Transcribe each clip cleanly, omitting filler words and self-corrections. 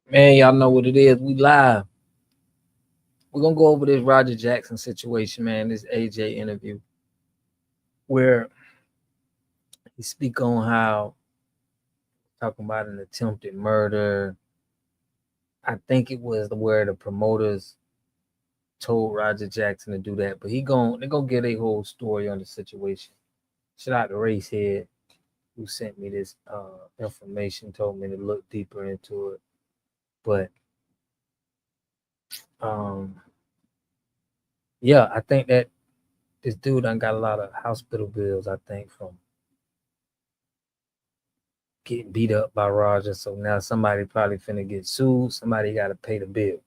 Man, y'all know what it is. We live. We're gonna go over this Roger Jackson situation, man. This AJ interview, where he speak on how talking about an attempted murder. I think it was where the promoters told Roger Jackson to do that, but they're gonna get a whole story on the situation. Shout out to Racehead, who sent me this information, told me to look deeper into it. But yeah, I think that this dude done got a lot of hospital bills, I think, from getting beat up by Roger. So now somebody probably finna get sued. Somebody got to pay the bill.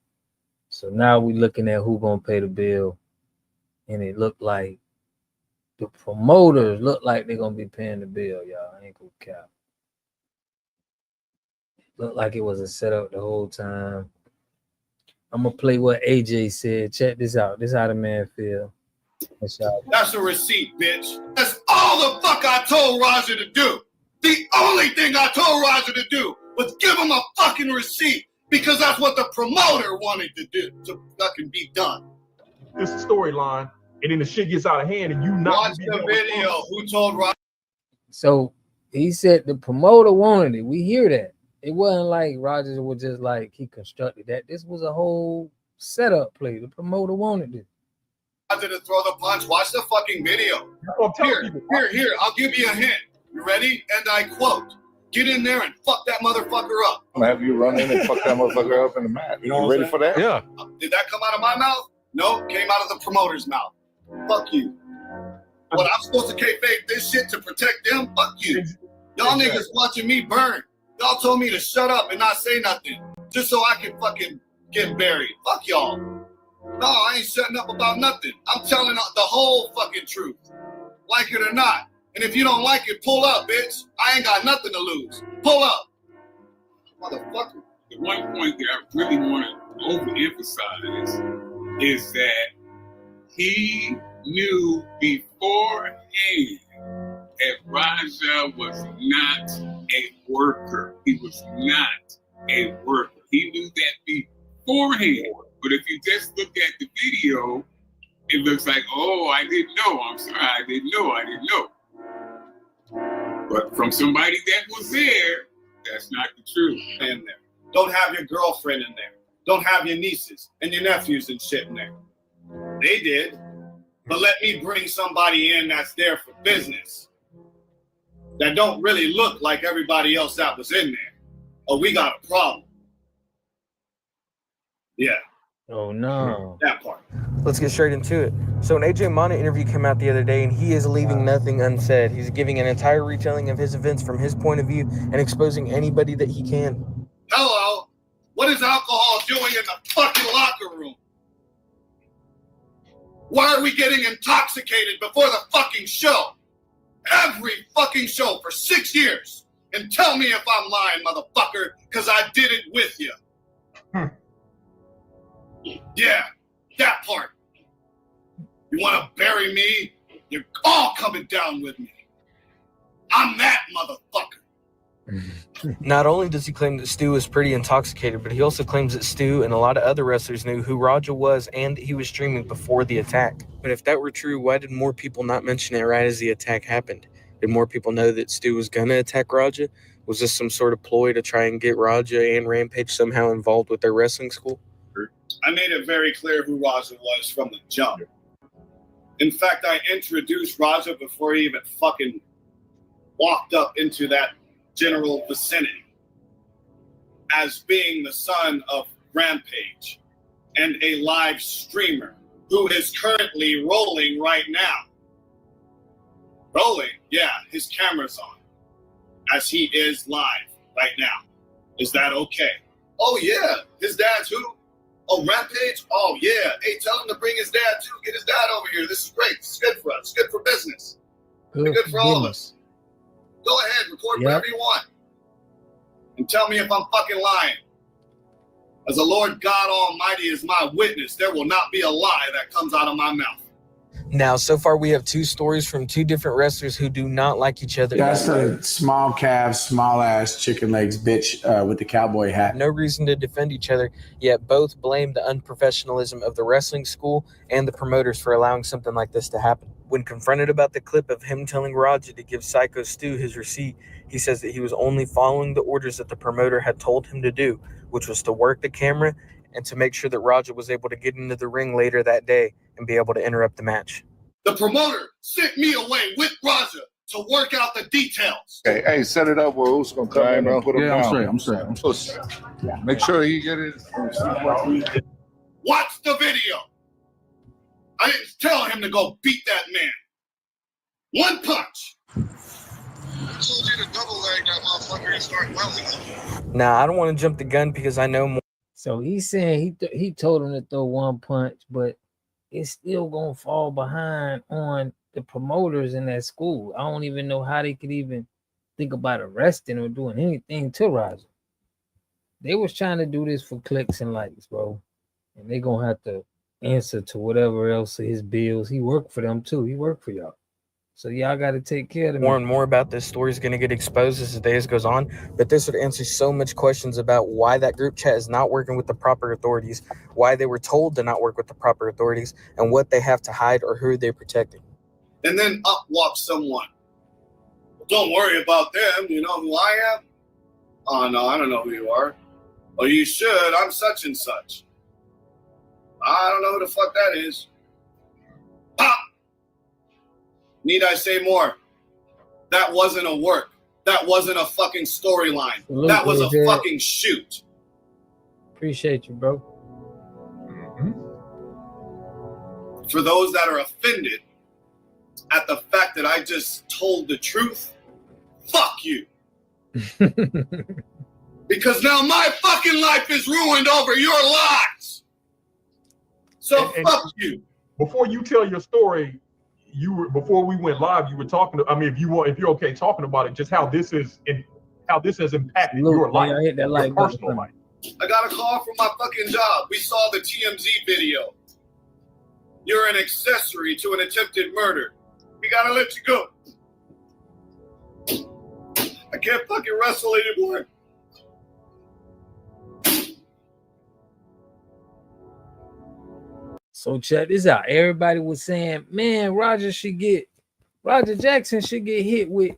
So now we looking at who gonna pay the bill, and it looked like the promoters look like they're gonna be paying the bill, y'all. I ain't gonna cap. Looked like it was a setup the whole time. I'm gonna play what AJ said. Check this out. This how the man feel. That's a receipt, bitch. That's all the fuck I told Roger to do. The only thing I told Roger to do was give him a fucking receipt because that's what the promoter wanted to do, to fucking be done. This storyline, and then the shit gets out of hand, and you not watch the video. Who told Roger? So he said the promoter wanted it. We hear that. It wasn't like Roger was just like he constructed that. This was a whole setup play. The promoter wanted it. Roger to throw the punch. Watch the fucking video. Here. I'll give you a hint. You ready? And I quote, get in there and fuck that motherfucker up. I'm gonna have you run in and fuck that motherfucker up in the mat. You ready for that? Yeah. Did that come out of my mouth? No, came out of the promoter's mouth. Fuck you. What, I'm supposed to kayfabe this shit to protect them? Fuck you. Y'all niggas watching me burn. Y'all told me to shut up and not say nothing just so I can fucking get buried. Fuck y'all. No, I ain't shutting up about nothing. I'm telling the whole fucking truth. Like it or not. And if you don't like it, pull up, bitch. I ain't got nothing to lose. Pull up. Motherfucker. The one point that I really want to overemphasize is that he knew beforehand that Raja was not a worker. He was not a worker. He knew that beforehand. But if you just look at the video, it looks like, oh, I didn't know. I'm sorry, I didn't know. But from somebody that was there, that's not the truth. In there. Don't have your girlfriend in there. Don't have your nieces and your nephews and shit in there. They did. But let me bring somebody in that's there for business. That don't really look like everybody else that was in there. Oh, we got a problem. Yeah. Oh no. That part. Let's get straight into it. So an AJ Mana interview came out the other day, and he is leaving nothing unsaid. He's giving an entire retelling of his events from his point of view and exposing anybody that he can. Hello. What is alcohol doing in the fucking locker room? Why are we getting intoxicated before the fucking show? Every fucking show for 6 years. And tell me if I'm lying, motherfucker, because I did it with you. Yeah, that part. You want to bury me? You're all coming down with me. I'm that motherfucker. Not only does he claim that Stu is pretty intoxicated, but he also claims that Stu and a lot of other wrestlers knew who Raja was and he was streaming before the attack. But if that were true, why did more people not mention it right as the attack happened? Did more people know that Stu was going to attack Raja? Was this some sort of ploy to try and get Raja and Rampage somehow involved with their wrestling school? I made it very clear who Raja was from the jump. In fact, I introduced Raja before he even fucking walked up into that general vicinity as being the son of Rampage and a live streamer who is currently rolling right now. Rolling? Yeah, his camera's on as he is live right now. Is that okay? Oh yeah, his dad's who? Oh, Rampage? Oh, yeah. Hey, tell him to bring his dad, too. Get his dad over here. This is great. This is good for us. It's good for business. It's good for all of us. Go ahead. Record whatever you want. And tell me if I'm fucking lying. As the Lord God Almighty is my witness, there will not be a lie that comes out of my mouth. Now, so far we have two stories from two different wrestlers who do not like each other. That's the small calves, small ass chicken legs bitch with the cowboy hat. No reason to defend each other, yet both blame the unprofessionalism of the wrestling school and the promoters for allowing something like this to happen. When confronted about the clip of him telling Raja to give Syko Stu his receipt, he says that he was only following the orders that the promoter had told him to do, which was to work the camera and to make sure that Raja was able to get into the ring later that day and be able to interrupt the match. The promoter sent me away with Raja to work out the details. Hey, set it up. Well, who's gonna come in and put him down? I'm straight. Make sure he get it. Watch the video. I didn't tell him to go beat that man. One punch. I told you to double leg that motherfucker and start welding. Now, I don't want to jump the gun because I know more. So he's saying he told him to throw one punch, but it's still gonna fall behind on the promoters in that school. I don't even know how they could even think about arresting or doing anything to Raja. They was trying to do this for clicks and likes, bro. And they gonna have to answer to whatever else of his bills. He worked for them too. He worked for y'all. So y'all got to take care of them. More and more about this story is going to get exposed as the days goes on, but this would answer so much questions about why that group chat is not working with the proper authorities, why they were told to not work with the proper authorities, and what they have to hide or who they're protecting. And then up walks someone. Don't worry about them. You know who I am? Oh, no, I don't know who you are. Oh, you should. I'm such and such. I don't know who the fuck that is. Pop! Need I say more? That wasn't a work. That wasn't a fucking storyline. That was a fucking shoot. Appreciate you, bro. For those that are offended at the fact that I just told the truth, fuck you. Because now my fucking life is ruined over your lies. So fuck you. Before you tell your story, before we went live, you were talking. If you're okay talking about it, just how this has impacted your life, your personal life. I got a call from my fucking job. We saw the TMZ video. You're an accessory to an attempted murder. We gotta let you go. I can't fucking wrestle anymore. So check this out. Everybody was saying, man, Raja Jackson should get hit with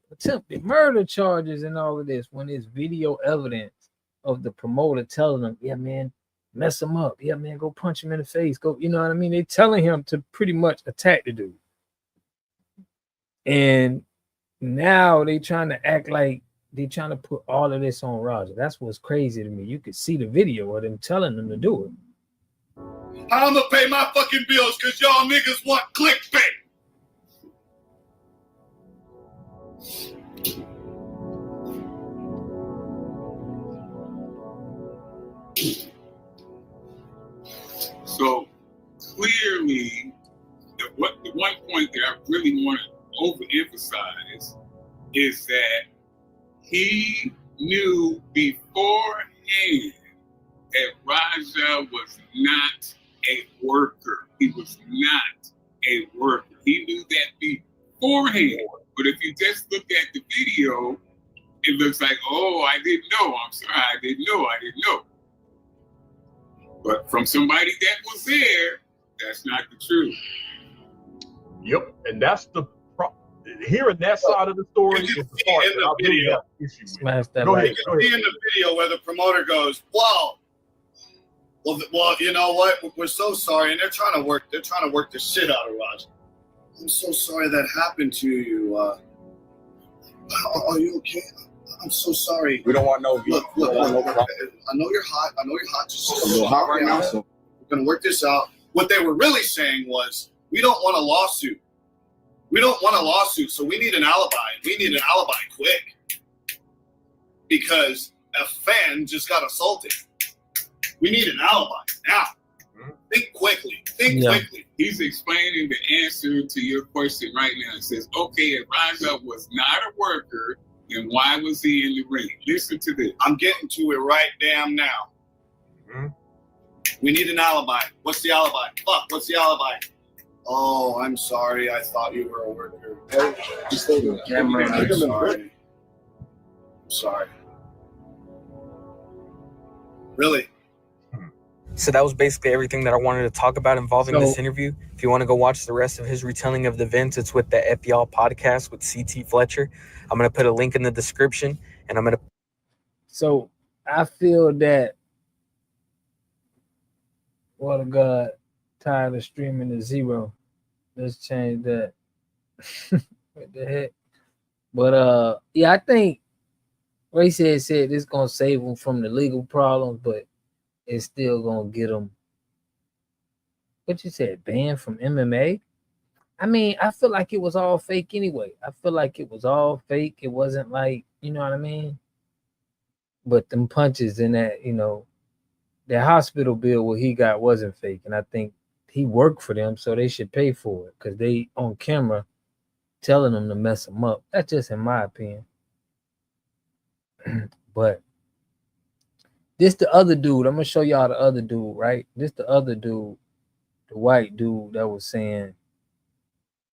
attempted murder charges and all of this, when there's video evidence of the promoter telling him, yeah, man, mess him up. Yeah, man, go punch him in the face. Go, you know what I mean? They're telling him to pretty much attack the dude. And now they trying to act like they trying to put all of this on Raja. That's what's crazy to me. You could see the video of them telling them to do it. I'm gonna pay my fucking bills because y'all niggas want clickbait. So clearly, the one point that I really want to overemphasize is that he knew beforehand that Raja was not a worker. He was not a worker. He knew that beforehand. But if you just look at the video, it looks like, oh, I didn't know. I'm sorry, I didn't know. But from somebody that was there, that's not the truth. Yep, and that's the hearing that side of the story is the part that I really have an issue with. Go ahead. You can see in the video where the promoter goes, "Wow, well, you know what? We're so sorry," and they're trying to work the shit out of Raja. I'm so sorry that happened to you. Are you okay? I'm so sorry. We don't want no heat. Look. I know you're hot. Just a little hot right now. So we're gonna work this out. What they were really saying was, we don't want a lawsuit. So we need an alibi. We need an alibi quick. Because a fan just got assaulted. We need an alibi now. Think quickly. Quickly. He's explaining the answer to your question right now. It says, okay, if Raja was not a worker, then why was he in the ring? Listen to this. I'm getting to it right damn now. We need an alibi. What's the alibi? Fuck, what's the alibi? Oh, I'm sorry. I thought you were a worker. I'm sorry. I'm sorry. Really? So that was basically everything that I wanted to talk about involving this interview. If you want to go watch the rest of his retelling of the events, it's with the F Y'all podcast with CT Fletcher. I'm going to put a link in the description, and I'm going to... So I feel that what a God tired of streaming to zero. Let's change that. What the heck? But yeah, I think Ray said this gonna save him from the legal problems, but it's still gonna get him. What you said, banned from MMA? I mean, I feel like it was all fake anyway. I feel like it was all fake. It wasn't like, you know what I mean? But them punches in that, you know, the hospital bill what he got wasn't fake, and I think he worked for them, so they should pay for it because they on camera telling them to mess him up. That's just in my opinion. But this the other dude. I'm gonna show y'all the other dude, right? This the other dude, the white dude that was saying,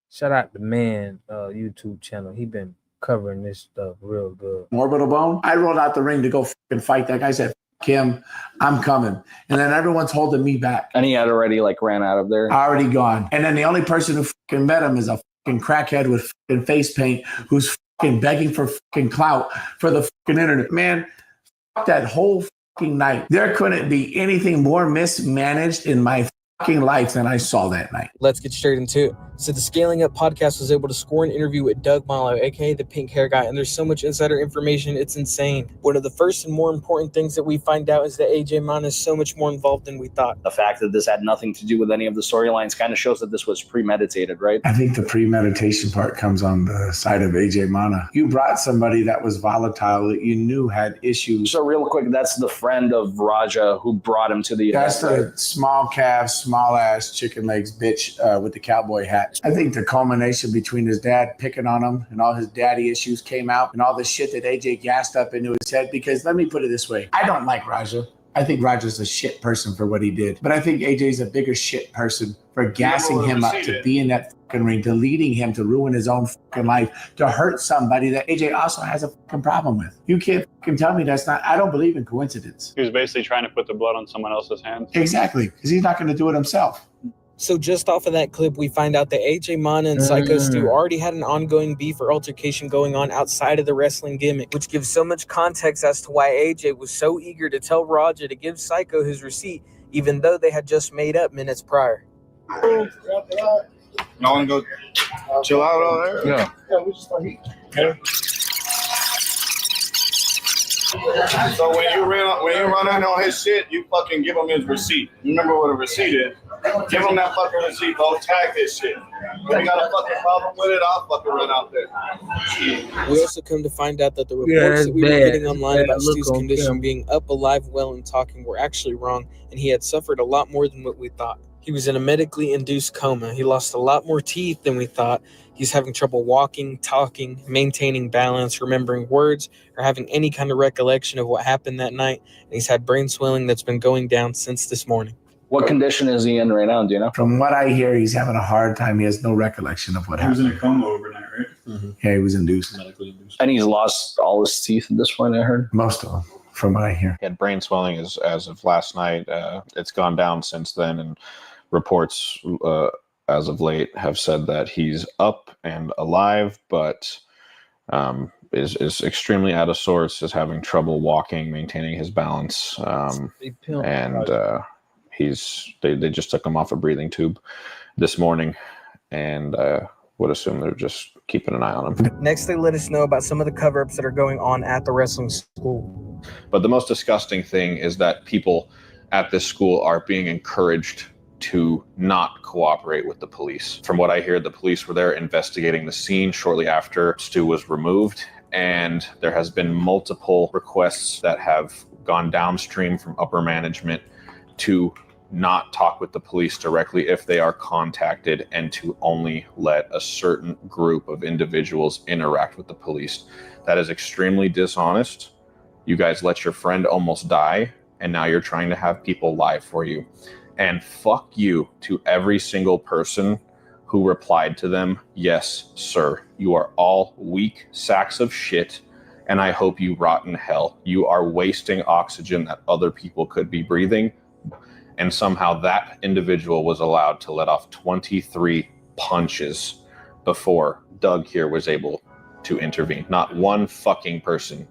shout out the man YouTube channel. He been covering this stuff real good. Orbital bone. I rolled out the ring to go fucking fight that guy. Said, him, I'm coming. And then everyone's holding me back. And he had already ran out of there. Already gone. And then the only person who fucking met him is a fucking crackhead with fucking face paint who's fucking begging for fucking clout for the fucking internet. Man, fuck that whole fucking night. There couldn't be anything more mismanaged in my fucking life than I saw that night. Let's get straight into it. So the Scaling Up podcast was able to score an interview with Doug Malo, aka the pink hair guy, and there's so much insider information, it's insane. One of the first and more important things that we find out is that AJ Mana is so much more involved than we thought. The fact that this had nothing to do with any of the storylines kind of shows that this was premeditated, right? I think the premeditation part comes on the side of AJ Mana. You brought somebody that was volatile that you knew had issues. So real quick, that's the friend of Raja who brought him to the That's the small calf, small ass chicken legs bitch with the cowboy hat. I think the culmination between his dad picking on him and all his daddy issues came out and all the shit that AJ gassed up into his head. Because let me put it this way. I don't like Raja. I think Raja's a shit person for what he did. But I think AJ's a bigger shit person for gassing him up to be in that fucking ring, to leading him to ruin his own fucking life, to hurt somebody that AJ also has a fucking problem with. You can't fucking tell me that's not, I don't believe in coincidence. He was basically trying to put the blood on someone else's hands. Exactly, because he's not going to do it himself. So just off of that clip, we find out that AJ Mana and Syko Stu already had an ongoing beef or altercation going on outside of the wrestling gimmick, which gives so much context as to why AJ was so eager to tell Raja to give Syko his receipt, even though they had just made up minutes prior. Y'all want to go chill out over there? Yeah. We just start eating. So when you run in on his shit, you fucking give him his receipt. You remember what a receipt is? Give him that fucking receipt. Go tag this shit. If you got a fucking problem with it, I'll fucking run out there. We also come to find out that the reports that we were getting online about Stu's condition being up, alive, well, and talking were actually wrong, and he had suffered a lot more than what we thought. He was in a medically induced coma. He lost a lot more teeth than we thought. He's having trouble walking, talking, maintaining balance, remembering words, or having any kind of recollection of what happened that night. And he's had brain swelling that's been going down since this morning. What condition is he in right now? Do you know? From what I hear, he's having a hard time. He has no recollection of what happened. He was in a coma overnight, right? Mm-hmm. Yeah, he was induced. Medically induced. And he's lost all his teeth at this point, I heard. Most of them, from what I hear. He had brain swelling as of last night. It's gone down since then, and reports as of late have said that he's up and alive, but is extremely out of sorts, is having trouble walking, maintaining his balance, and they just took him off a breathing tube this morning, and would assume they're just keeping an eye on him. Next, they let us know about some of the cover-ups that are going on at the wrestling school. But the most disgusting thing is that people at this school are being encouraged to not cooperate with the police. From what I hear, the police were there investigating the scene shortly after Stu was removed, and there has been multiple requests that have gone downstream from upper management to not talk with the police directly if they are contacted, and to only let a certain group of individuals interact with the police. That is extremely dishonest. You guys let your friend almost die, and now you're trying to have people lie for you. And fuck you to every single person who replied to them, "Yes, sir. You are all weak sacks of shit, and I hope you rot in hell. You are wasting oxygen that other people could be breathing." And somehow that individual was allowed to let off 23 punches before Doug here was able to intervene. Not one fucking person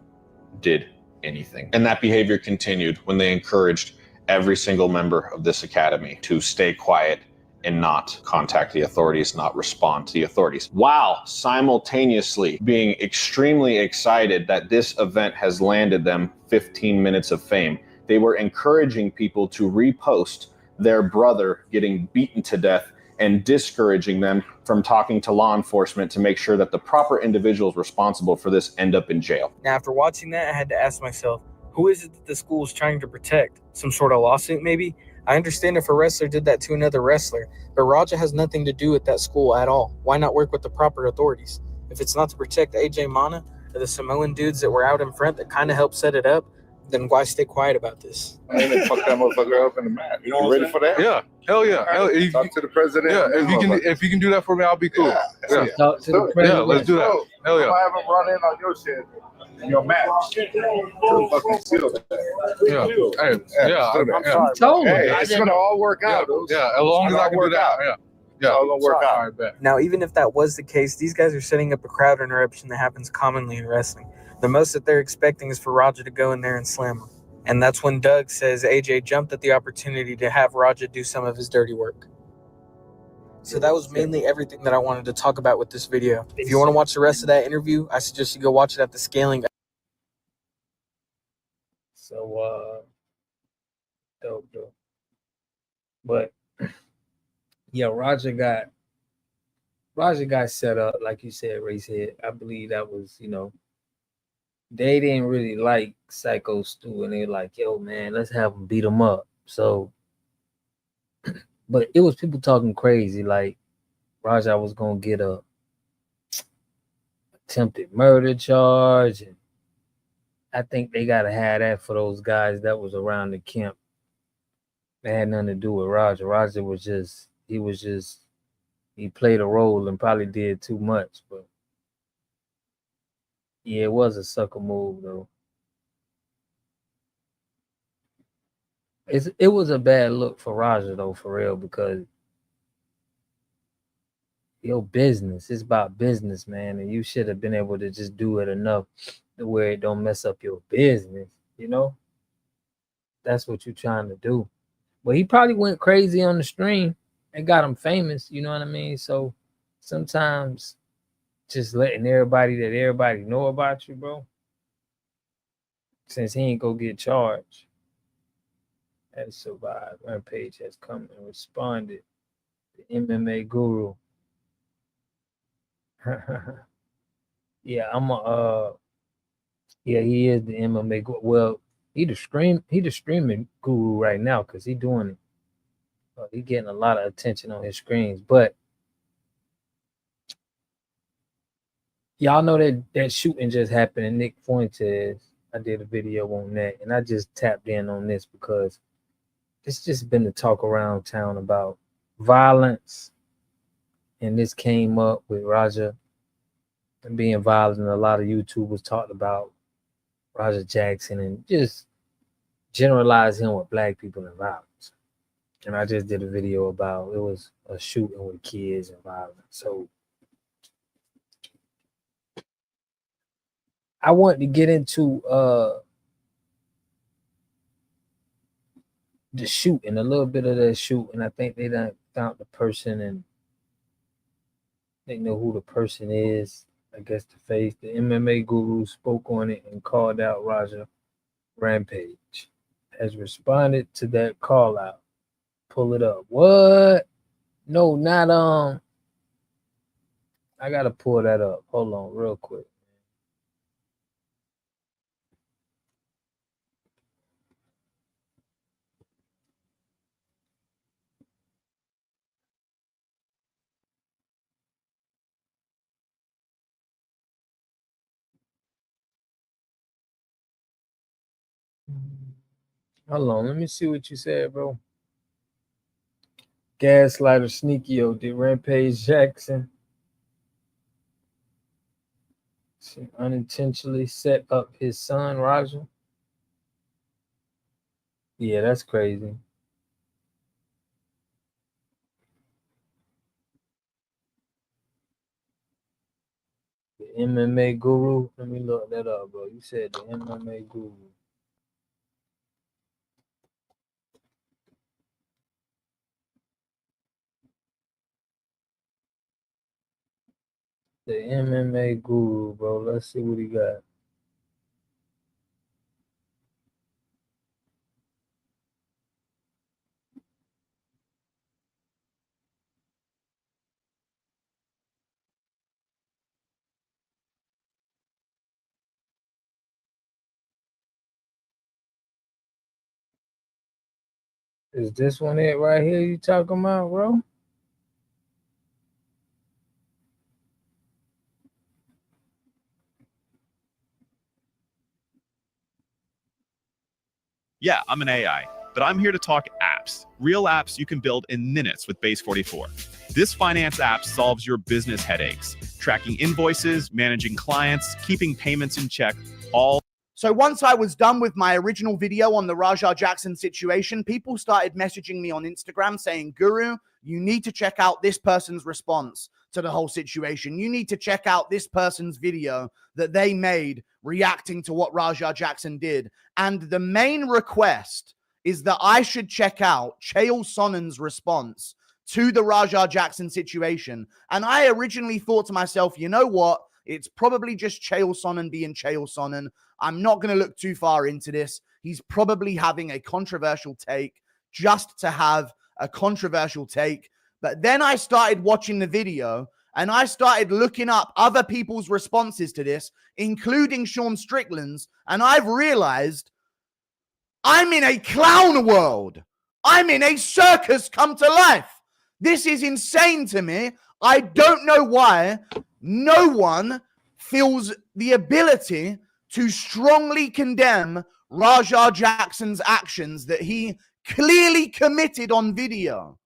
did anything. And that behavior continued when they encouraged every single member of this academy to stay quiet and not contact the authorities, not respond to the authorities, while simultaneously being extremely excited that this event has landed them 15 minutes of fame. They were encouraging people to repost their brother getting beaten to death and discouraging them from talking to law enforcement to make sure that the proper individuals responsible for this end up in jail. Now, after watching that, I had to ask myself, who is it that the school is trying to protect? Some sort of lawsuit, maybe? I understand if a wrestler did that to another wrestler, but Raja has nothing to do with that school at all. Why not work with the proper authorities? If it's not to protect AJ Mana or the Samoan dudes that were out in front that kind of helped set it up, then why stay quiet about this? I mean, fuck that motherfucker up in the mat. You ready for that? Yeah, hell yeah. Right. Talk to the president. Yeah, if you can do that for me, I'll be cool. Yeah. Talk to the president. Yeah, let's do that. Hell yeah. I'm gonna have him run in on your shit. Your match. To fucking seal that. Yeah. Hey, I'm sorry. Told him. Hey, it's gonna all work out. Yeah, as long as I can do that. Yeah. It's all gonna work out. All right, bet. Now, even if that was the case, these guys are setting up a crowd interruption that happens commonly in wrestling. The most that they're expecting is for Raja to go in there and slam him. And that's when Doug says AJ jumped at the opportunity to have Raja do some of his dirty work. So that was mainly everything that I wanted to talk about with this video. If you want to watch the rest of that interview, I suggest you go watch it at the scaling. So, dope. But yeah, Raja got set up, like you said, Racehead. I believe that was, they didn't really like Syko Stu, and they were like, yo, man, let's have him beat him up. So, but it was people talking crazy, like Raja was gonna get a attempted murder charge, and I think they gotta have that for those guys that was around the camp. That had nothing to do with Raja. Raja was just he played a role and probably did too much, but yeah, it was a sucker move though. It was a bad look for Raja though, for real, because your business, it's about business, man, and you should have been able to just do it enough to where it don't mess up your business, That's what you're trying to do. But he probably went crazy on the stream and got him famous, you know what I mean? So sometimes just letting everybody know about you, bro, since he ain't go get charged, has survived. Rampage has come and responded. The MMA guru. Yeah, he is the MMA guru. Well, he the streaming guru right now because he doing it. He getting a lot of attention on his screens. But y'all know that shooting just happened in Nick Fuentes. I did a video on that, and I just tapped in on this because it's just been the talk around town about violence, and this came up with Raja and being violent. And a lot of YouTubers talked about Raja Jackson and just generalize him with black people and violence. And I just did a video about it was a shooting with kids and violence. So I want to get into the shooting, a little bit of that shooting. I think they done found the person and they know who the person is. I guess the face. The MMA guru spoke on it and called out Raja. Rampage has responded to that call out. Pull it up. What? No, not I gotta pull that up. Hold on, real quick. Hold on, let me see what you said, bro. Gaslighter Sneakio, did Rampage Jackson unintentionally set up his son, Raja? Yeah, that's crazy. The MMA guru. Let me look that up, bro. You said the MMA guru. The MMA guru, bro. Let's see what he got. Is this one it right here you talking about, bro? Yeah, I'm an AI, but I'm here to talk apps. Real apps you can build in minutes with Base 44. This finance app solves your business headaches, tracking invoices, managing clients, keeping payments in check, all. So once I was done with my original video on the Raja Jackson situation, people started messaging me on Instagram saying, Guru, you need to check out this person's response to the whole situation. You need to check out this person's video that they made reacting to what Raja Jackson did. And the main request is that I should check out Chael Sonnen's response to the Raja Jackson situation. And I originally thought to myself, you know what? It's probably just Chael Sonnen being Chael Sonnen. I'm not going to look too far into this. He's probably having a controversial take just to have a controversial take. But then I started watching the video and I started looking up other people's responses to this, including Sean Strickland's. And I've realized I'm in a clown world. I'm in a circus come to life. This is insane to me. I don't know why no one feels the ability to strongly condemn Raja Jackson's actions that he clearly committed on video.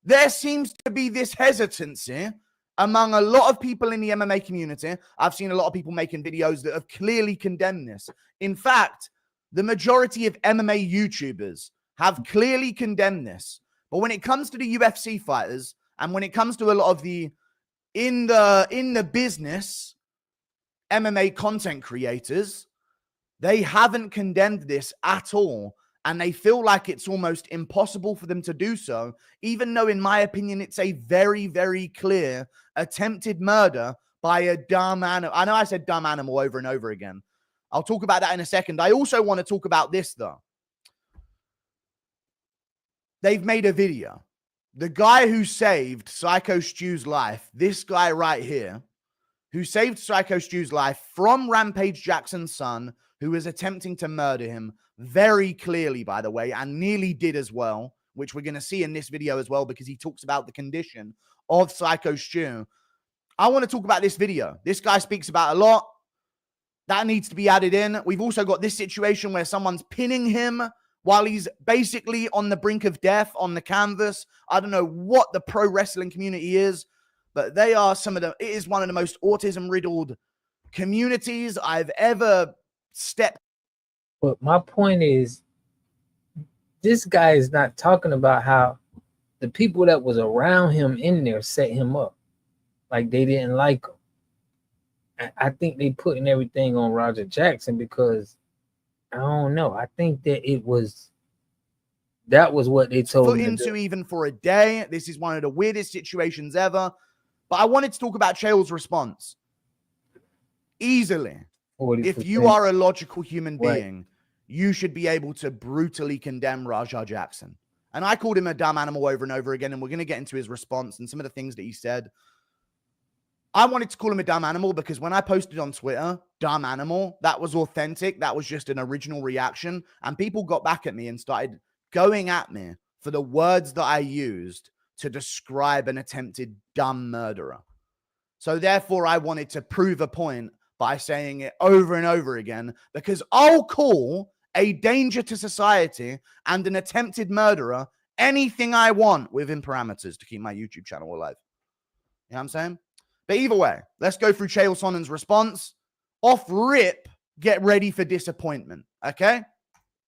There seems to be this hesitancy among a lot of people in the MMA community. I've seen a lot of people making videos that have clearly condemned this. In fact, the majority of MMA YouTubers have clearly condemned this. But when it comes to the UFC fighters, and when it comes to a lot of the in the business MMA content creators, they haven't condemned this at all. And they feel like it's almost impossible for them to do so, even though, in my opinion, it's a very, very clear attempted murder by a dumb animal. I know I said dumb animal over and over again. I'll talk about that in a second. I also want to talk about this, though. They've made a video. The guy who saved Syko Stu's life, this guy right here, who saved Syko Stu's life from Rampage Jackson's son, who was attempting to murder him very clearly, by the way, and nearly did as well, which we're going to see in this video as well, because he talks about the condition of Syko Stu. I want to talk about this video. This guy speaks about a lot. That needs to be added in. We've also got this situation where someone's pinning him while he's basically on the brink of death on the canvas. I don't know what the pro wrestling community is, but they are it is one of the most autism-riddled communities I've ever stepped. But my point is, this guy is not talking about how the people that was around him in there set him up. Like, they didn't like him. I think they putting everything on Raja Jackson because, I don't know. I think that that was what they told him to do. Even for a day. This is one of the weirdest situations ever. But I wanted to talk about Chael's response. Easily. 40%. If you are a logical human being, you should be able to brutally condemn Raja Jackson. And I called him a dumb animal over and over again, and we're going to get into his response and some of the things that he said. I wanted to call him a dumb animal because when I posted on Twitter, dumb animal, that was authentic. That was just an original reaction. And people got back at me and started going at me for the words that I used to describe an attempted dumb murderer. So therefore, I wanted to prove a point by saying it over and over again, because I'll call a danger to society and an attempted murderer anything I want within parameters to keep my YouTube channel alive. You know what I'm saying? But either way, let's go through Chael Sonnen's response. Off rip, get ready for disappointment. Okay?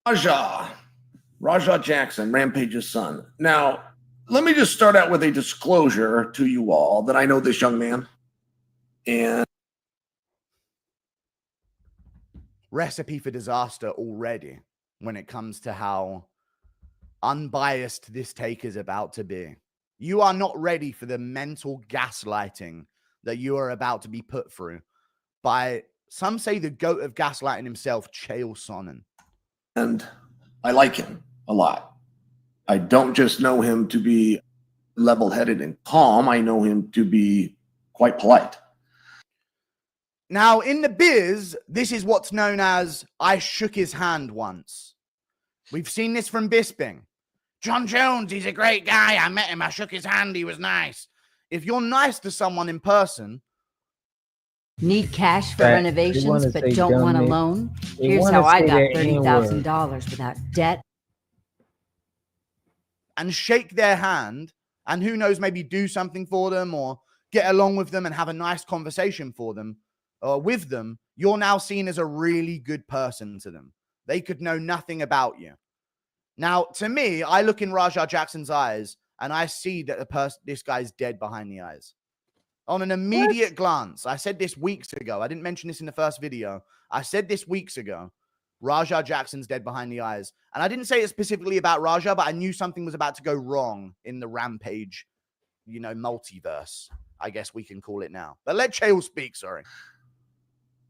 Raja Jackson, Rampage's son. Now, let me just start out with a disclosure to you all that I know this young man. And recipe for disaster already when it comes to how unbiased this take is about to be. You are not ready for the mental gaslighting that you are about to be put through by, some say, the goat of gaslighting himself, Chael Sonnen. And I like him a lot. I don't just know him to be level-headed and calm. I know him to be quite polite. Now, in the biz, this is what's known as I shook his hand once. We've seen this from Bisping. John Jones, he's a great guy. I met him. I shook his hand. He was nice. If you're nice to someone in person, need cash for renovations but don't want a loan? Here's how I got $30,000 without debt. And shake their hand, and who knows, maybe do something for them or get along with them and have a nice conversation for them or with them, you're now seen as a really good person to them. They could know nothing about you. Now, to me, I look in Raja Jackson's eyes and I see that this guy's dead behind the eyes. On an immediate glance, I said this weeks ago. I didn't mention this in the first video. I said this weeks ago. Raja Jackson's dead behind the eyes. And I didn't say it specifically about Raja, but I knew something was about to go wrong in the Rampage, multiverse, I guess we can call it now. But let Chael speak, sorry.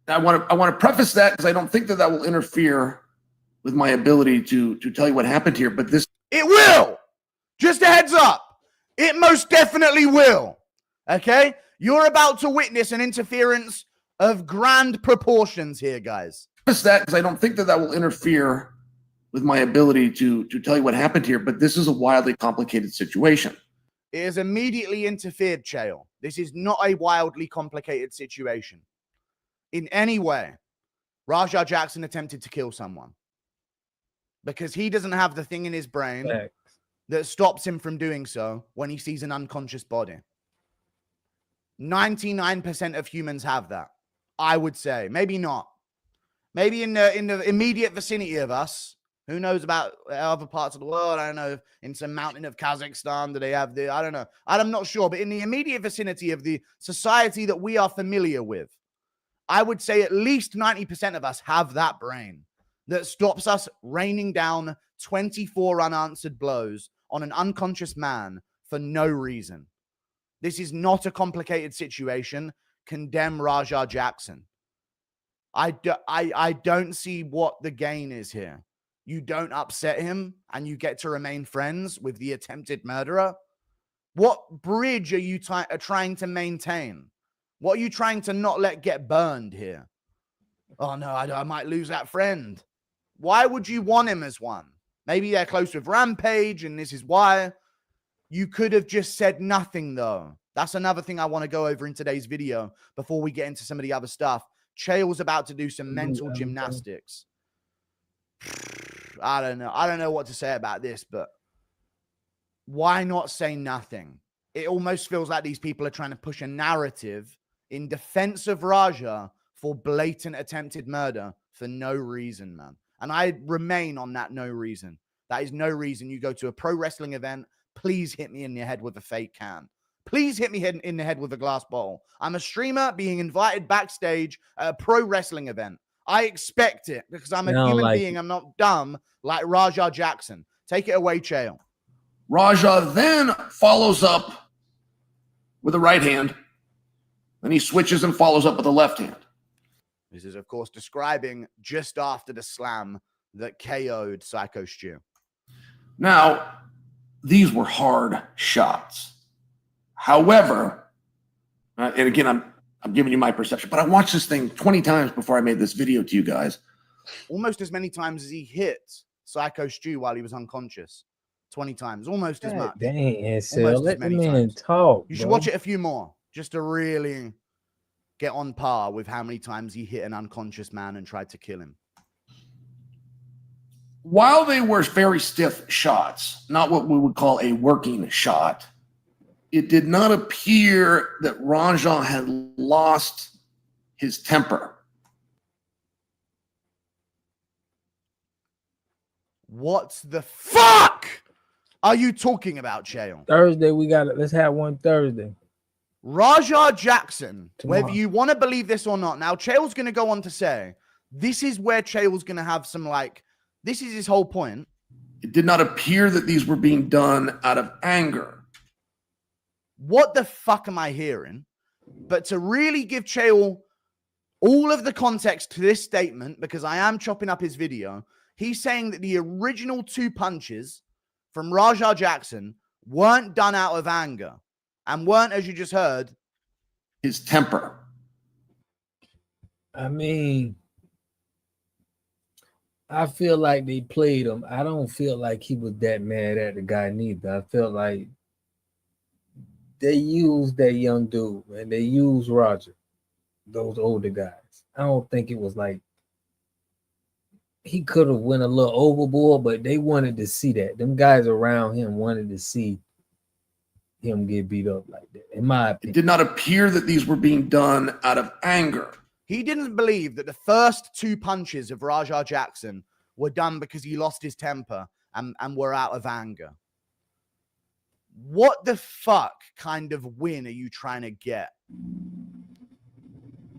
I want to preface that because I don't think that will interfere with my ability to tell you what happened here, but this... It will! Just a heads up. It most definitely will. Okay? You're about to witness an interference of grand proportions here, guys. That because I don't think that will interfere with my ability to tell you what happened here, but this is a wildly complicated situation. It has immediately interfered, Chael. This is not a wildly complicated situation. In any way, Raja Jackson attempted to kill someone because he doesn't have the thing in his brain that stops him from doing so when he sees an unconscious body. 99% of humans have that, I would say. Maybe not. Maybe in the immediate vicinity of us. Who knows about other parts of the world? I don't know. In some mountain of Kazakhstan, do they have the... I don't know. I'm not sure. But in the immediate vicinity of the society that we are familiar with, I would say at least 90% of us have that brain that stops us raining down 24 unanswered blows on an unconscious man for no reason. This is not a complicated situation. Condemn Raja Jackson. I don't see what the gain is here. You don't upset him and you get to remain friends with the attempted murderer. What bridge are you trying to maintain? What are you trying to not let get burned here? Oh, no, I might lose that friend. Why would you want him as one? Maybe they're close with Rampage and this is why. You could have just said nothing, though. That's another thing I want to go over in today's video before we get into some of the other stuff. Chael's about to do some mental gymnastics. I don't know. I don't know what to say about this, but why not say nothing? It almost feels like these people are trying to push a narrative in defense of Raja for blatant attempted murder for no reason, man. And I remain on that no reason. That is no reason. You go to a pro wrestling event, please hit me in the head with a fake can. Please hit me in the head with a glass bottle. I'm a streamer being invited backstage at a pro wrestling event. I expect it because I'm a human being. I'm not dumb like Raja Jackson. Take it away, Chael. Raja then follows up with the right hand. Then he switches and follows up with the left hand. This is, of course, describing just after the slam that KO'd Syko Stu. Now, these were hard shots. However, and again, I'm giving you my perception, but I watched this thing 20 times before I made this video to you guys. Almost as many times as he hit Syko Stu while he was unconscious. 20 times, almost as much. Dang, let the man talk. You should watch it a few more just to really get on par with how many times he hit an unconscious man and tried to kill him. While they were very stiff shots, not what we would call a working shot, it did not appear that Raja had lost his temper. What the fuck are you talking about, Chael? Thursday, we got it. Let's have one Thursday. Raja Jackson, Tomorrow. whether you want to believe this or not. Now, Chael's going to go on to say, this is where Chael's going to have some, like, this is his whole point. It did not appear that these were being done out of anger. What the fuck am I hearing? But to really give Chael all of the context to this statement, because I am chopping up his video, he's saying that the original 2 punches from Raja Jackson weren't done out of anger and weren't, as you just heard, his temper. I mean, I feel like they played him. I don't feel like he was that mad at the guy neither. I feel like they used that young dude and they used Roger, those older guys. I don't think it was like he could have went a little overboard, but they wanted to see that. Them guys around him wanted to see him get beat up like that, in my opinion. It did not appear that these were being done out of anger. He didn't believe that the first 2 punches of Raja Jackson were done because he lost his temper and were out of anger. What the fuck kind of win are you trying to get?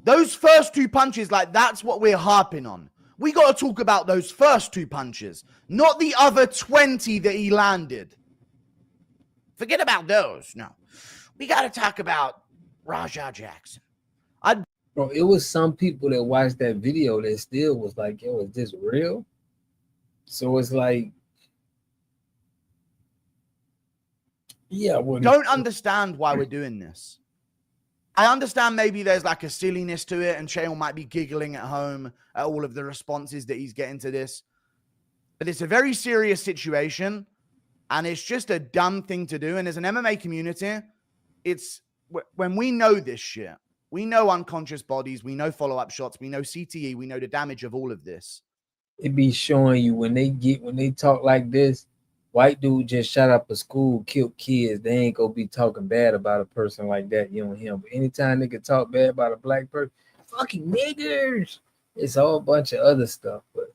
Those first 2 punches, like, that's what we're harping on. We got to talk about those first 2 punches, not the other 20 that he landed. Forget about those. No, we got to talk about Raja Jackson. Bro, it was some people that watched that video that still was like, yo, is this real? So it's like, yeah. Don't understand why we're doing this. I understand maybe there's like a silliness to it and Chael might be giggling at home at all of the responses that he's getting to this. But it's a very serious situation and it's just a dumb thing to do. And as an MMA community, it's when we know this shit, we know unconscious bodies, we know follow-up shots, we know CTE, we know the damage of all of this. It be showing you when they talk like this, white dude just shot up a school, killed kids. They ain't gonna be talking bad about a person like that, you know him. But anytime they can talk bad about a black person, fucking niggers. It's a whole bunch of other stuff, but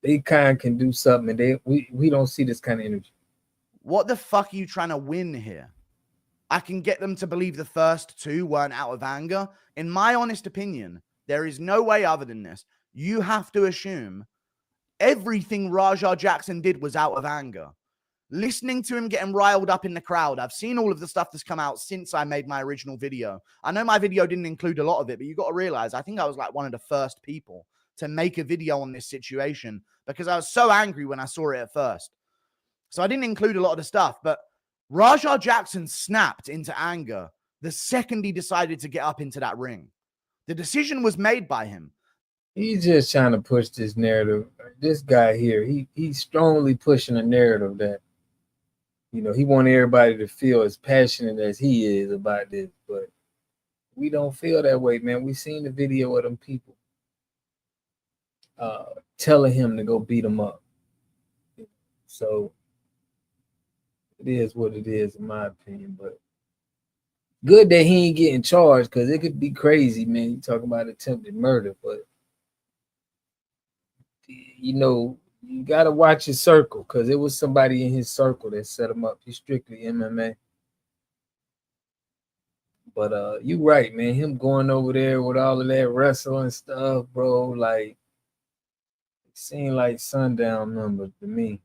they kind of can do something, and we don't see this kind of energy. What the fuck are you trying to win here? I can get them to believe the first 2 weren't out of anger. In my honest opinion, there is no way other than this. You have to assume everything Raja Jackson did was out of anger. Listening to him getting riled up in the crowd. I've seen all of the stuff that's come out since I made my original video. I know my video didn't include a lot of it, but you got to realize, I think I was like one of the first people to make a video on this situation because I was so angry when I saw it at first. So I didn't include a lot of the stuff, but Raja Jackson snapped into anger the second he decided to get up into that ring. The decision was made by him. He's just trying to push this narrative. This guy here, he's strongly pushing a narrative that, you know, he wants everybody to feel as passionate as he is about this, but we don't feel that way, man. We seen the video of them people telling him to go beat him up. So it is what it is, in my opinion. But good that he ain't getting charged, because it could be crazy, man. You talk about attempted murder, but you know, you gotta watch his circle, because it was somebody in his circle that set him up. He's strictly MMA. But you right, man. Him going over there with all of that wrestling stuff, bro, like, it seemed like sundown numbers to me.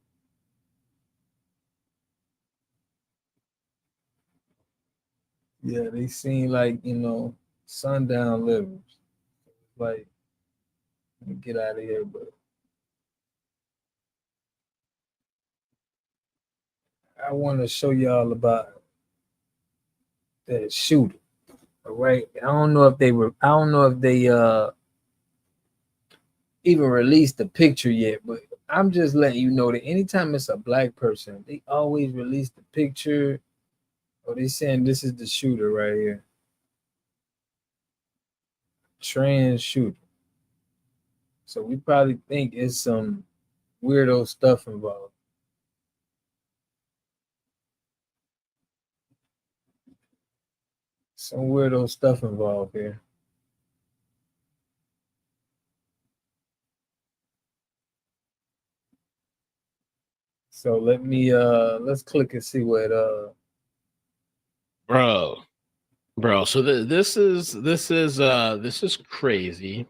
Yeah, they seem like, you know, sundown livers. Like, let me get out of here, but I want to show y'all about that shooter. All right. I don't know if they even released the picture yet, but I'm just letting you know that anytime it's a black person, they always release the picture. Oh, they saying this is the shooter right here. Trans shooter. So we probably think it's some weirdo stuff involved. Some weirdo stuff involved here. So let me let's click and see what bro. So this is crazy.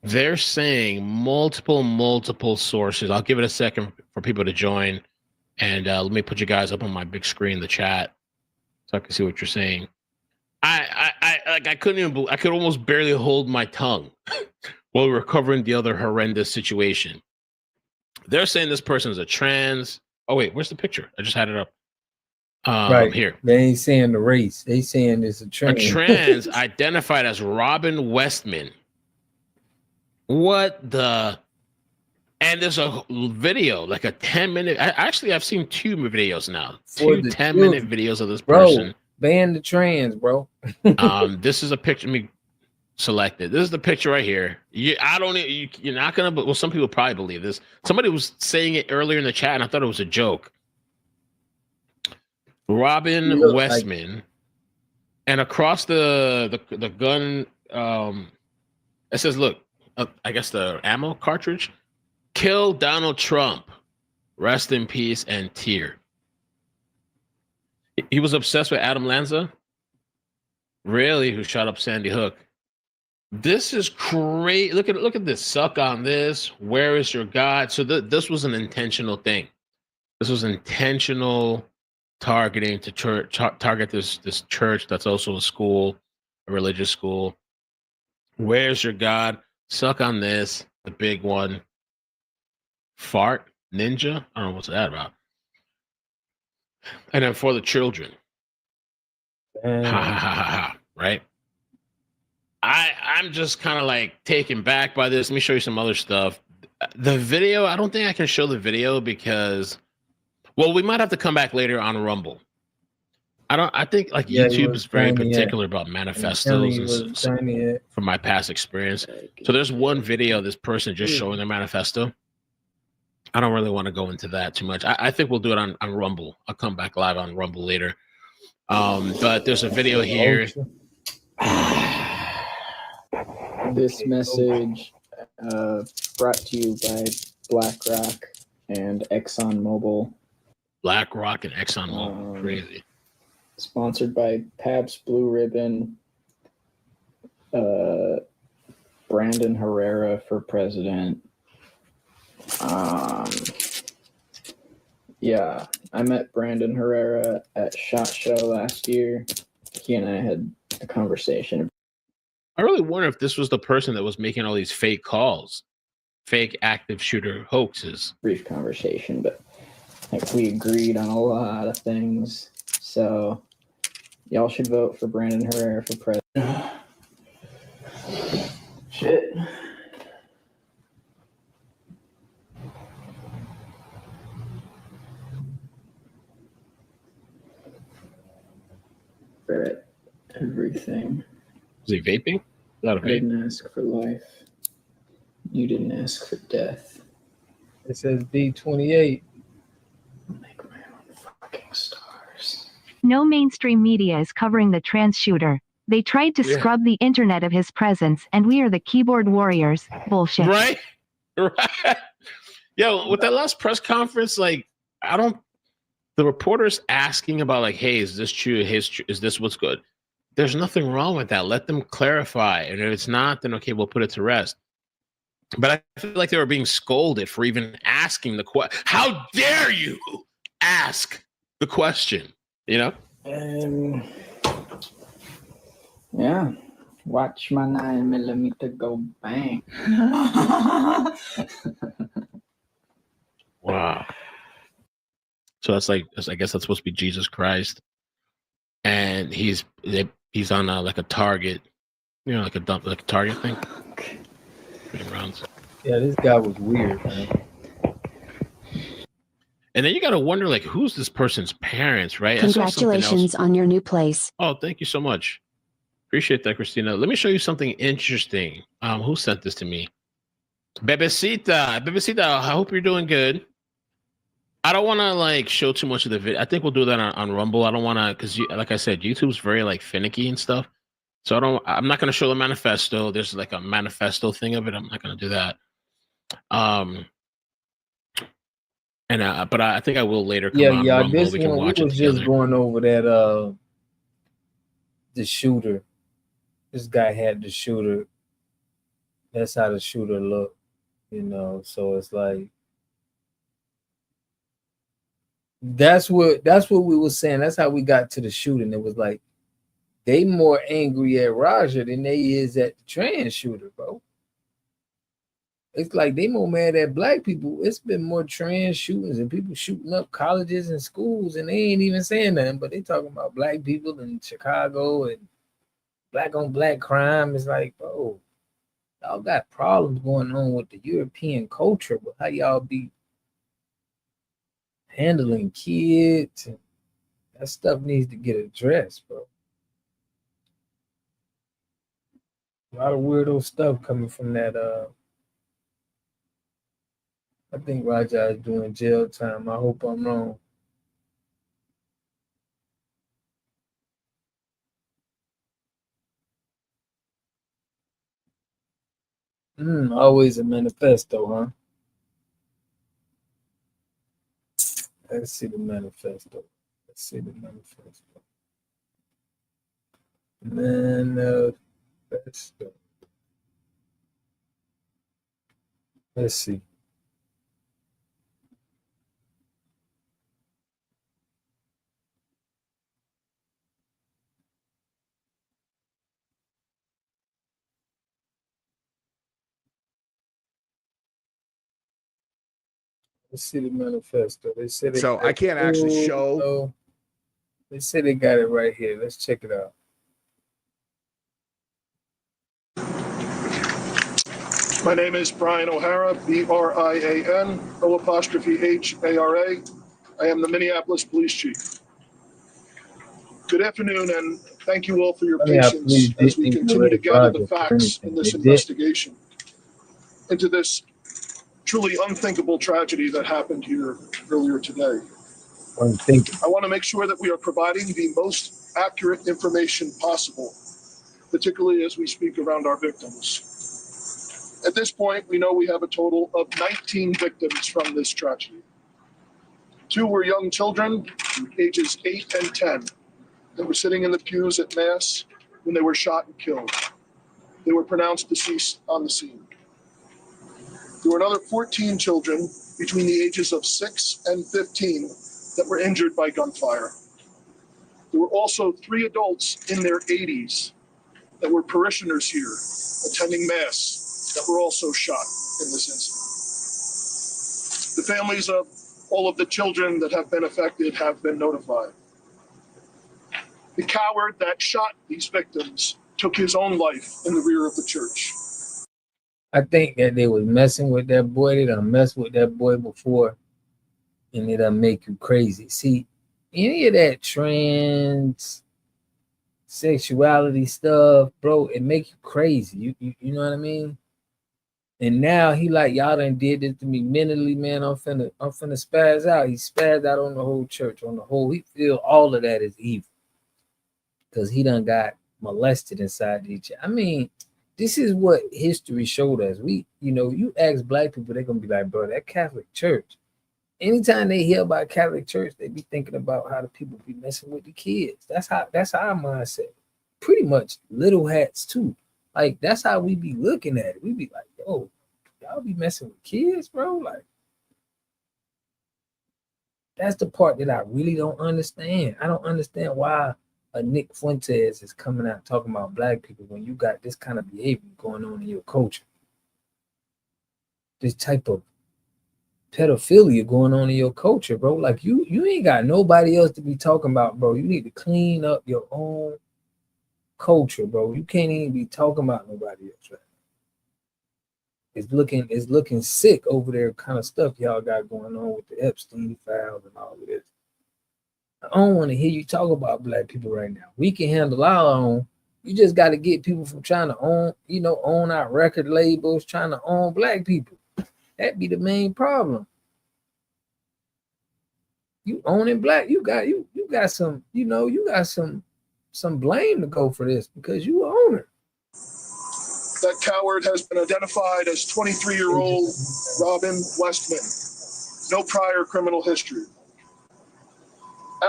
They're saying multiple sources. I'll give it a second for people to join, and let me put you guys up on my big screen in the chat so I can see what you're saying. I could almost barely hold my tongue while we were covering the other horrendous situation. They're saying this person is a trans. Oh wait, where's the picture? I just had it up. right Here. They ain't saying the race. They saying it's a trans. A trans identified as Robin Westman. What the? And there's a video, like a 10-minute. I've seen 2 videos now. 2 10-minute videos of this person. Bro, ban the trans, bro. This is a picture. Let me select it. This is the picture right here. You're not gonna. Well, some people probably believe this. Somebody was saying it earlier in the chat, and I thought it was a joke. Robin Westman, and across the gun, it says, "Look, I guess the ammo cartridge. Kill Donald Trump. Rest in peace and tear." He was obsessed with Adam Lanza. Really, who shot up Sandy Hook? This is crazy. Look at this. Suck on this. Where is your God? So this was an intentional thing. This was intentional targeting to target this church that's also a school, a religious school. Where's your God? Suck on this. The big one. Fart ninja. I don't know what's that about. And then for the children. Ha ha ha ha ha. Right. I'm just kind of like taken back by this. Let me show you some other stuff. The video, I don't think I can show the video because, well, we might have to come back later on Rumble. I think like YouTube is very particular about manifestos from my past experience. So there's one video, this person just showing their manifesto. I don't really want to go into that too much. I think we'll do it on Rumble. I'll come back live on Rumble later. But there's a video here. This message brought to you by BlackRock and ExxonMobil. BlackRock and ExxonMobil, crazy. Sponsored by Pabst Blue Ribbon. Brandon Herrera for president. Yeah, I met Brandon Herrera at SHOT Show last year. He and I had a conversation. I really wonder if this was the person that was making all these fake calls, fake active shooter hoaxes. Brief conversation, but like we agreed on a lot of things. So y'all should vote for Brandon Herrera for president. Shit. For everything. Is he vaping? I didn't ask for life. You didn't ask for death. It says B28. Make my own fucking stars. No mainstream media is covering the trans shooter. They tried to scrub the internet of his presence, and we are the keyboard warriors. Bullshit. Right? Right. Yo, with that last press conference, like, the reporters asking about, like, hey, is this true? Is this what's good? There's nothing wrong with that. Let them clarify. And if it's not, then okay, we'll put it to rest. But I feel like they were being scolded for even asking the question. How dare you ask the question? You know? Yeah. Watch my 9mm go bang. Wow. So that's like, I guess that's supposed to be Jesus Christ. And he's on like a target, you know, like a target thing. Yeah, this guy was weird, man. And then you got to wonder, like, who's this person's parents, right? Congratulations on your new place. Oh, thank you so much. Appreciate that, Christina. Let me show you something interesting. Who sent this to me? Bebecita, I hope you're doing good. I don't want to like show too much of the video. I think we'll do that on Rumble. I don't want to, because like I said, YouTube's very like finicky and stuff. So I'm not going to show the manifesto. There's like a manifesto thing of it. I'm not going to do that. But I think I will later come on Rumble. This we can one watch we it was together. just going over that the shooter. This guy had the shooter. That's how the shooter looked, you know. So it's like that's what we were saying. That's how we got to the shooting. It was like they more angry at Raja than they is at the trans shooter, bro. It's like they more mad at black people. It's been more trans shootings and people shooting up colleges and schools, and they ain't even saying nothing, but they talking about black people in Chicago and black on black crime. It's like, bro, y'all got problems going on with the European culture, but how y'all be handling kids? And that stuff needs to get addressed, bro. A lot of weirdo stuff coming from that. I think Raja is doing jail time. I hope I'm wrong. Always a manifesto, huh? Let's see the manifesto. Manifesto. Let's see. Let's see the manifesto. They said so I can't actually show. They said they got it right here. Let's check it out. My name is Brian O'Hara, B-R-I-A-N, O''H-A-R-A. I am the Minneapolis Police Chief. Good afternoon, and thank you all for your patience as we continue to gather the facts in this investigation into this truly unthinkable tragedy that happened here earlier today. I want to make sure that we are providing the most accurate information possible, particularly as we speak around our victims. At this point, we know we have a total of 19 victims from this tragedy. 2 were young children, ages 8 and 10, that were sitting in the pews at Mass when they were shot and killed. They were pronounced deceased on the scene. There were another 14 children between the ages of 6 and 15 that were injured by gunfire. There were also 3 adults in their 80s that were parishioners here attending Mass that were also shot in this incident. The families of all of the children that have been affected have been notified. The coward that shot these victims took his own life in the rear of the church. I think that they was messing with that boy. They done messed with that boy before, and it done make you crazy. See, any of that trans sexuality stuff, bro, it make you crazy. You know what I mean? And now he like, y'all done did this to me mentally, man. I'm finna spaz out. He spazzed out on the whole church, on the whole. He feel all of that is evil because he done got molested inside the church. I mean, this is what history showed us. You ask black people, they're gonna be like, bro, that Catholic Church. Anytime they hear about Catholic Church, they be thinking about how the people be messing with the kids. That's our mindset. Pretty much little hats too. Like, that's how we be looking at it. We be like, yo, y'all be messing with kids, bro? Like, that's the part that I really don't understand. I don't understand why a Nick Fuentes is coming out talking about black people when you got this kind of behavior going on in your culture. This type of pedophilia going on in your culture, bro. Like, you ain't got nobody else to be talking about, bro. You need to clean up your own culture, bro. You can't even be talking about nobody else right now. It's looking sick over there, kind of stuff y'all got going on with the Epstein files and all of this. I don't want to hear you talk about black people right now. We can handle our own. You just got to get people from trying to own our record labels, trying to own black people. That'd be the main problem. You owning black, you got some, you got some blame to go for this because you own it. That coward has been identified as 23-year-old Robin Westman. No prior criminal history.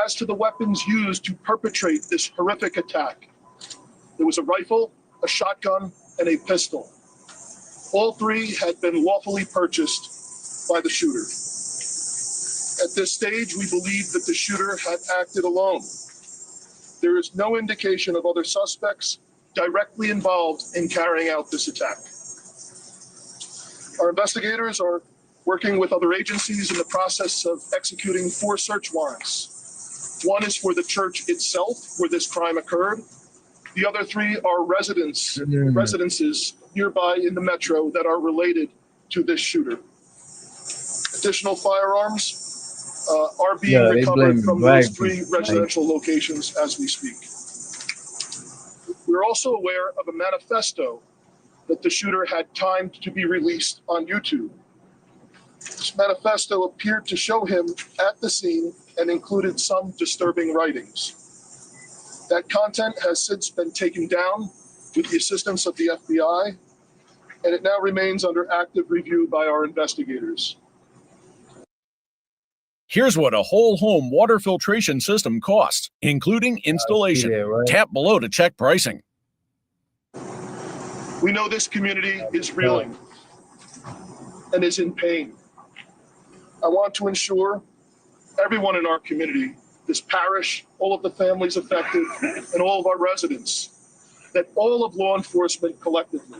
As to the weapons used to perpetrate this horrific attack, there was a rifle, a shotgun, and a pistol. All three had been lawfully purchased by the shooter. At this stage, we believe that the shooter had acted alone. There is no indication of other suspects directly involved in carrying out this attack. Our investigators are working with other agencies in the process of executing 4 search warrants. One is for the church itself, where this crime occurred. The other 3 are residences nearby in the metro that are related to this shooter. Additional firearms are being recovered from those 3 residential locations as we speak. We're also aware of a manifesto that the shooter had timed to be released on YouTube. This manifesto appeared to show him at the scene and included some disturbing writings. That content has since been taken down with the assistance of the FBI, and it now remains under active review by our investigators. Here's what a whole home water filtration system costs, including installation. Tap below to check pricing. We know this community is reeling and is in pain. I want to ensure everyone in our community, this parish, all of the families affected, and all of our residents, that all of law enforcement collectively,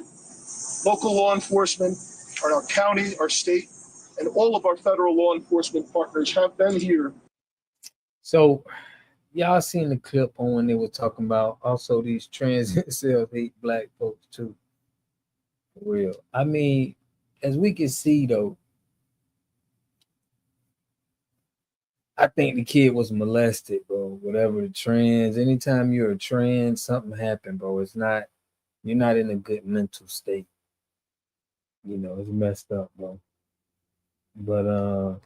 local law enforcement, our county, our state, and all of our federal law enforcement partners have been here. So y'all seen the clip on when they were talking about also these trans incels hate black folks too. For real. I mean, as we can see though, I think the kid was molested, bro. Whatever the trans, anytime you're a trans, something happened, bro. You're not in a good mental state. It's messed up, bro. But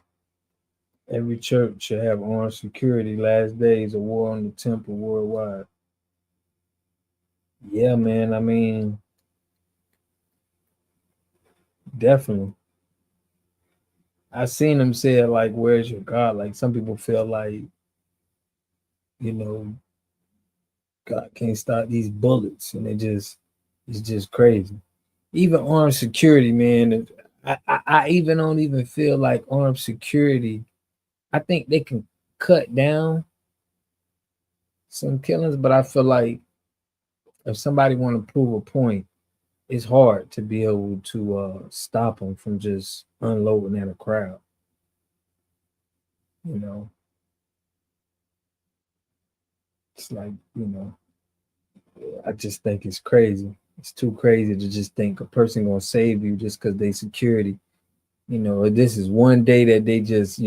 every church should have armed security. Last days, a war on the temple worldwide. Yeah, man. I mean, definitely. I seen them say it like, "Where's your God?" Like some people feel like, God can't stop these bullets, and it's just crazy. Even armed security, man. I even don't even feel like armed security. I think they can cut down some killings, but I feel like if somebody want to prove a point, it's hard to be able to stop them from just unloading at a crowd. It's like, I just think it's crazy. It's too crazy to just think a person gonna save you just because they security. This is one day that they just,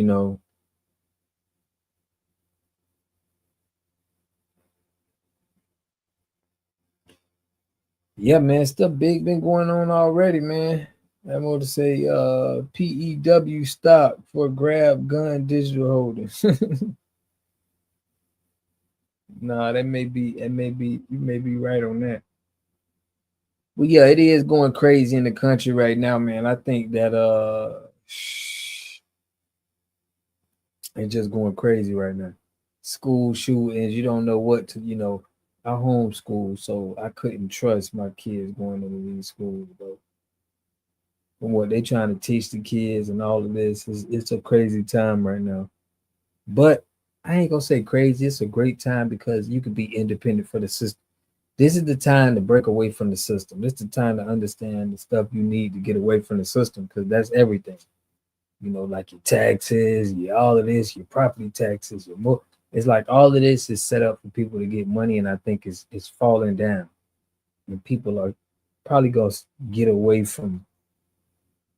yeah, man, stuff big been going on already, man. I'm going to say PEW stock for grab gun digital holdings. Nah, you may be right on that. Well, yeah, it is going crazy in the country right now, man. I think that it's just going crazy right now. School shootings, you don't know what to, I homeschool, so I couldn't trust my kids going to these schools, bro. From what they trying to teach the kids and all of this, it's a crazy time right now. But I ain't gonna say crazy. It's a great time because you can be independent for the system. This is the time to break away from the system. This is the time to understand the stuff you need to get away from the system, because that's everything. Like your taxes, all of this, your property taxes, it's like all of this is set up for people to get money, and I think it's falling down. And people are probably gonna get away from,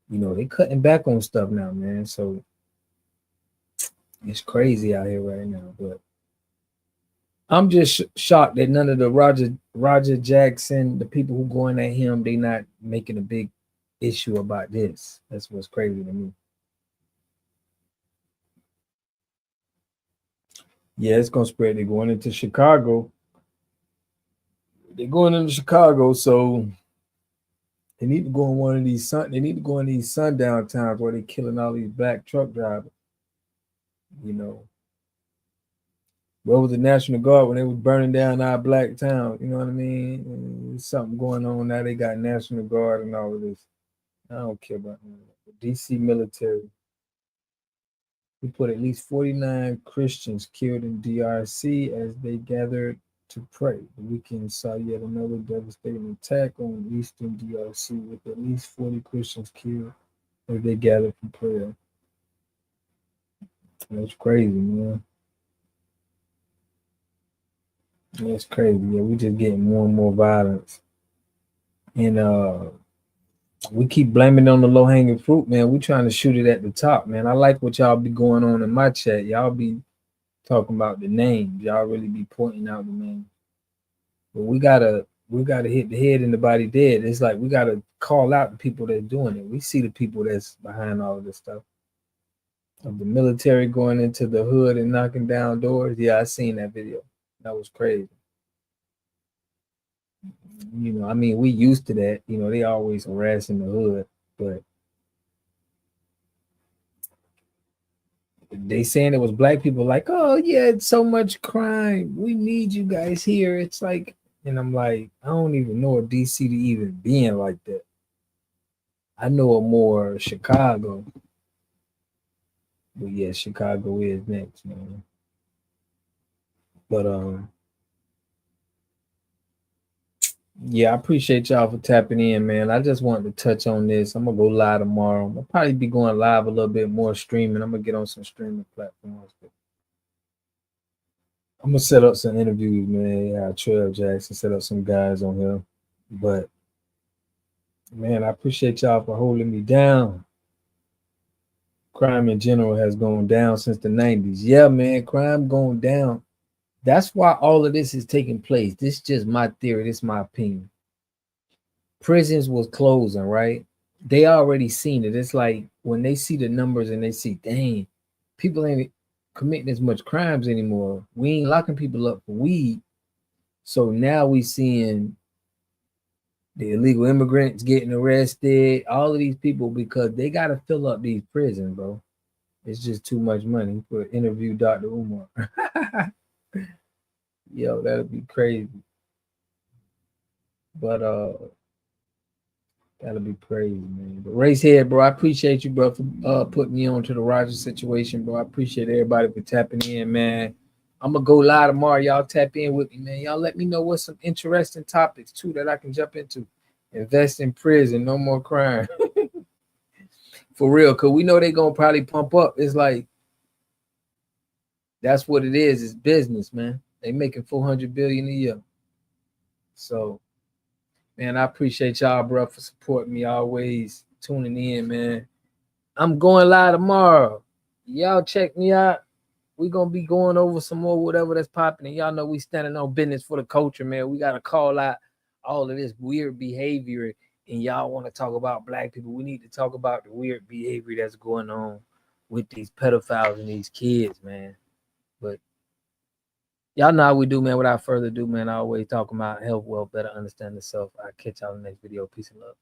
they cutting back on stuff now, man. So it's crazy out here right now. But I'm just shocked that none of the Roger Jackson, the people who going at him, they not making a big issue about this. That's what's crazy to me. Yeah, it's gonna spread. They're going into Chicago. They're going into Chicago, so they need to go in one of these they need to go in these sundown towns where they're killing all these black truck drivers. You know, where was the National Guard when they was burning down our black town? You know what I mean? There's something going on now. They got National Guard and all of this. I don't care about that. DC military. We put at least 49 Christians killed in DRC as they gathered to pray. The weekend saw yet another devastating attack on eastern DRC with at least 40 Christians killed as they gathered for prayer. That's crazy, man. That's crazy. Yeah, we just getting more and more violence. And we keep blaming on the low-hanging fruit, man. We trying to shoot it at the top, man. I like what y'all be going on in my chat. Y'all be talking about the names. Y'all really be pointing out the names. But we gotta hit the head and the body dead. It's like we gotta call out the people that's doing it. We see the people that's behind all of this stuff. Of the military going into the hood and knocking down doors. Yeah, I seen that video. That was crazy. You know, I mean, we used to that. You know, they always harassing the hood, but they saying it was black people like, oh yeah, it's so much crime. We need you guys here. It's like, and I'm like, I don't even know a DC to even being like that. I know a more Chicago. But yeah, Chicago is next, man. But yeah, I appreciate y'all for tapping in, man. I just wanted to touch on this. I'm gonna go live tomorrow. I'll probably be going live a little bit more streaming. I'm gonna get on some streaming platforms. I'm gonna set up some interviews, man. Yeah, Trev Jackson set up some guys on here. But man, I appreciate y'all for holding me down. Crime in general has gone down since the 90s. Yeah, man, crime going down. That's why all of this is taking place. This is just my theory. This is my opinion. Prisons was closing, right? They already seen it. It's like when they see the numbers and they see, dang, people ain't committing as much crimes anymore. We ain't locking people up for weed. So now we seeing the illegal immigrants getting arrested, all of these people, because they got to fill up these prisons, bro. It's just too much money. For interview Dr. Umar. Yo, that'd be crazy. But that'll be crazy, man. But Racehead, bro, I appreciate you, bro, for putting me on to the Roger situation, bro. I appreciate everybody for tapping in, man. I'm gonna go live tomorrow. Y'all tap in with me, man. Y'all let me know what's some interesting topics too that I can jump into. Invest in prison, no more crime. For real, cause we know they gonna probably pump up. It's like that's what it is. It's business, man. They making $400 billion a year. So, man, I appreciate y'all, bro, for supporting me always, tuning in, man. I'm going live tomorrow. Y'all check me out. We're going to be going over some more whatever that's popping. And y'all know we standing on business for the culture, man. We got to call out all of this weird behavior. And y'all want to talk about black people. We need to talk about the weird behavior that's going on with these pedophiles and these kids, man. But y'all know how we do, man. Without further ado, man, I always talk about health, wealth, better understand the self. I'll catch y'all in the next video. Peace and love.